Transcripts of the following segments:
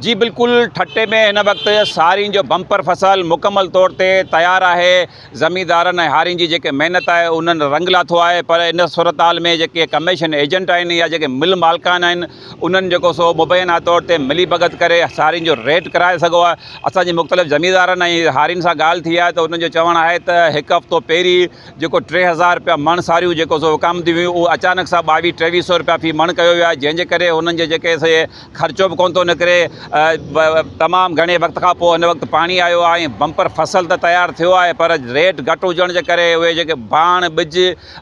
जी बिल्कुल ठट्टे में इन वक्त सारी जो बम्पर फसल मुकम्मल तौर ते तैयार है। ज़मींदारनि ऐं हारियुनि जी जेके मेहनत है उन्हनि रंग लाथो है, पर इन सूरत में जेके कमीशन एजेंट आहिनि या जेके मिल मालिकान आहिनि उन्हनि जेको सो मुबैना तौर ते मिली भगत करे सारियुनि जो रेट कराए सघो आहे। असांजी मुख़्तलिफ़ ज़मींदारनि ऐं हारियुनि सां ॻाल्हि थी आहे त उन्हनि जो चवणु आहे त हिकु हफ़्तो पहिरीं जेको 3000 रुपया मण सारियूं जेको सो विकामंदी हुयूं उहो अचानक सां 2200-2300 रुपया फी मण कयो वियो आहे, जंहिंजे करे उन्हनि जे जेके से ख़र्चो बि कोन थो निकिरे। तमामु घणे वक़्त खां पोइ हिन वक़्तु पाणी आयो आहे ऐं बम्पर फसल त तयारु थियो आहे, पर रेट घटि हुजण जे करे उहे जेके भाण ॿिज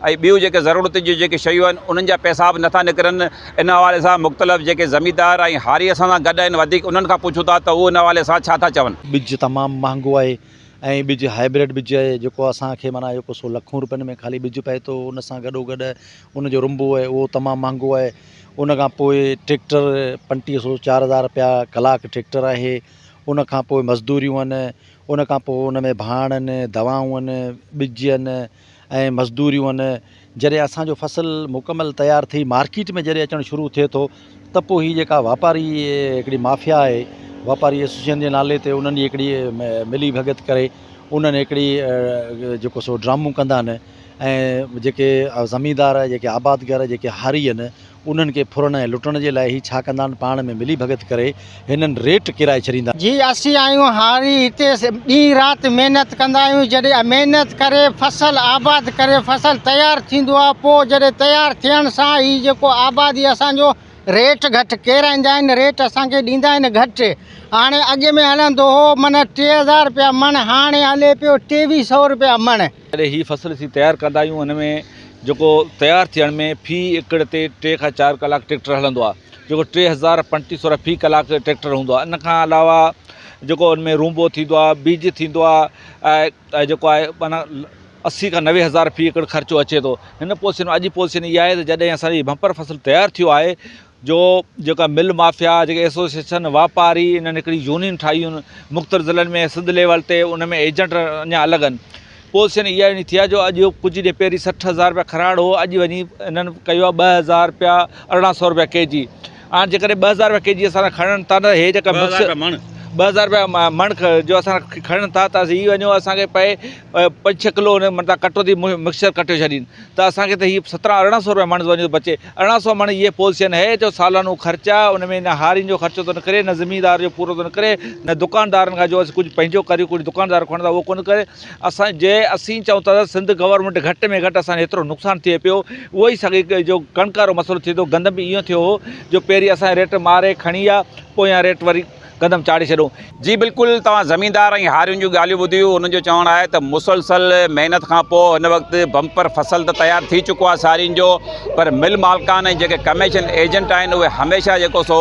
ऐं ॿियूं जेके ज़रूरत जूं जेके शयूं आहिनि उन्हनि जा पैसा बि नथा निकिरनि। इन हवाले सां मुख़्तलिफ़ जेके ज़मींदार ऐं हारी असां सां गॾु आहिनि, वधीक उन्हनि खां पुछूं था त उहो इन हवाले सां छा था चवनि। ॿिज तमामु महांगो आहे ऐं ॿिज हाइब्रिड ॿिज आहे जेको असांखे माना जेको सो लखों रुपयनि में ख़ाली ॿिज पए थो। उन सां गॾोगॾु उनजो रुंबो आहे उहो तमामु महांगो आहे। उन खां पोइ ट्रैक्टर 3500-4000 रुपया कलाक ट्रैक्टर आहे। उन खां पोइ मज़दूरियूं आहिनि, उन खां पोइ उन में भाण आहिनि, दवाऊं आहिनि, ॿिज आहिनि ऐं मज़दूरियूं आहिनि। जॾहिं असांजो फसल मुकमल तयारु थी मार्केट में जॾहिं अचणु शुरू थिए थो त पोइ हीअ जेका वापारी हिकिड़ी माफ़िया आहे, वापारी एसोसिएशन जे नाले ते उन्हनि जी हिकिड़ी मिली भगत करे उन्हनि हिकिड़ी जेको सो ड्रामो कंदा आहिनि ऐं जेके ज़मींदार जेके आबादगार जेके हारी आहिनि उन्हनि खे फुरण ऐं लुटण जे लाइ ई छा कंदा आहिनि, पाण में मिली भगत करे हिननि रेट किराए छॾींदा। जी असीं आहियूं हारी हिते ॾींहुं राति महिनत कंदा आहियूं। जॾहिं महिनत करे फसल आबाद करे फसल तयारु थींदो आहे, पोइ जॾहिं तयारु थियण सां ही जेको आबादी असांजो रेट घटि किराईंदा आहिनि, रेट असांखे ॾींदा आहिनि घटि। हाणे अॻे में हलंदो हो माना 3000 रुपया मण, हाणे हले पियो 2300 रुपया मण। जॾहिं ही फसल असीं तयारु कंदा आहियूं हुन में जेको तयारु थियण में फ़ी एकड़ ते 3 खां 4 कलाक ट्रैक्टर हलंदो आहे, जेको 3500 फ़ी कलाक ट्रैक्टर हूंदो आहे। इन खां अलावा जेको हुन में रूंबो थींदो आहे, बीज थींदो आहे ऐं जेको आहे माना 80 खां 90 हज़ार फ़ी एकड़ ख़र्चो अचे थो। हिन पोज़ीशन अॼु पोज़ीशन इहा आहे त जॾहिं असांजी बम्पर फसल तयारु थियो आहे, जो जेका मिल माफ़िया जेके एसोसिएशन वापारी इन्हनि हिकिड़ी यूनियन ठाहियूं आहिनि मुख़्तलिफ़ ज़िलनि में, सिंध लेवल ते उन में एजेंट अञा अलॻि आहिनि। पोज़ीशन इहा ई थी आहे जो अॼु कुझु ॾींहं पहिरीं 60,000 रुपया खराड़ हो, अॼु वञी इन्हनि कयो आहे 2000 रुपया 1800 रुपया केजी। हाणे जेकॾहिं 2000 रुपया केजी असां खणनि था त हे जेका 2000 रुपया मण जो असां खणनि था त असीं वञो असांखे पए 5-6 किलो हुन मथां कटो थी मिक्सचर कटे छॾीनि त असांखे त हीअ 1700-1800 रुपया मण वञो बचे। 1800 मण ये पोज़ीशन है जो सालानो ख़र्चा उन में न हारियुनि जो ख़र्चो थो निकिरे, न ज़मींदार जो पूरो थो निकिरे, न दुकानदारनि खां जो असीं कुझु पंहिंजो करियूं कुझु दुकानदार खणंदा उहो कोन करे। असीं चऊं था त सिंध गवर्नमेंट घटि में घटि असांजो एतिरो नुक़सानु थिए पियो, उहो ई साॻी जो कणिक वारो मसइलो थिए थो। गंदम बि इहो थियो हो जो पहिरीं असां रेट मारे खणी आहे, पोइ या रेट वरी कदम चाढ़े छॾूं। जी बिल्कुलु तव्हां ज़मींदार ऐं हारियुनि जूं ॻाल्हियूं ॿुधियूं। उन्हनि जो चवणु आहे त मुसलसल महिनत खां पोइ हिन वक़्तु बम्पर फसल त तयारु थी चुको आहे सारियुनि जो, पर मिल मालिकान ऐं जेके कमीशन एजेंट आहिनि उहे हमेशह जेको सो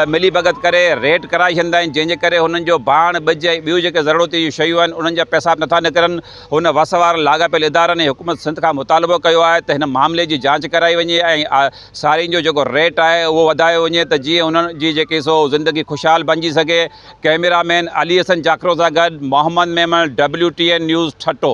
मिली भगत करे रेट कराए छॾींदा आहिनि, जंहिंजे करे हुननि जो भाण ॿिज ऐं ॿियूं जेके ज़रूरत जूं शयूं आहिनि उन्हनि जा पैसा नथा निकिरनि। हुन वस वार लाॻापियल इदारनि ऐं हुकूमत सिंध खां मुतालबो कयो आहे त हिन मामले जी जांच कराई वञे ऐं सारियुनि जो जेको रेट आहे उहो वधायो वञे त जीअं उन्हनि जी जेकी सो ज़िंदगी ख़ुशहाल बणिजी सघे। कैमरामैन अली हसन जाखरो सां गॾु मोहम्मद मेमन, WTN न्यूज़ ठट्टो।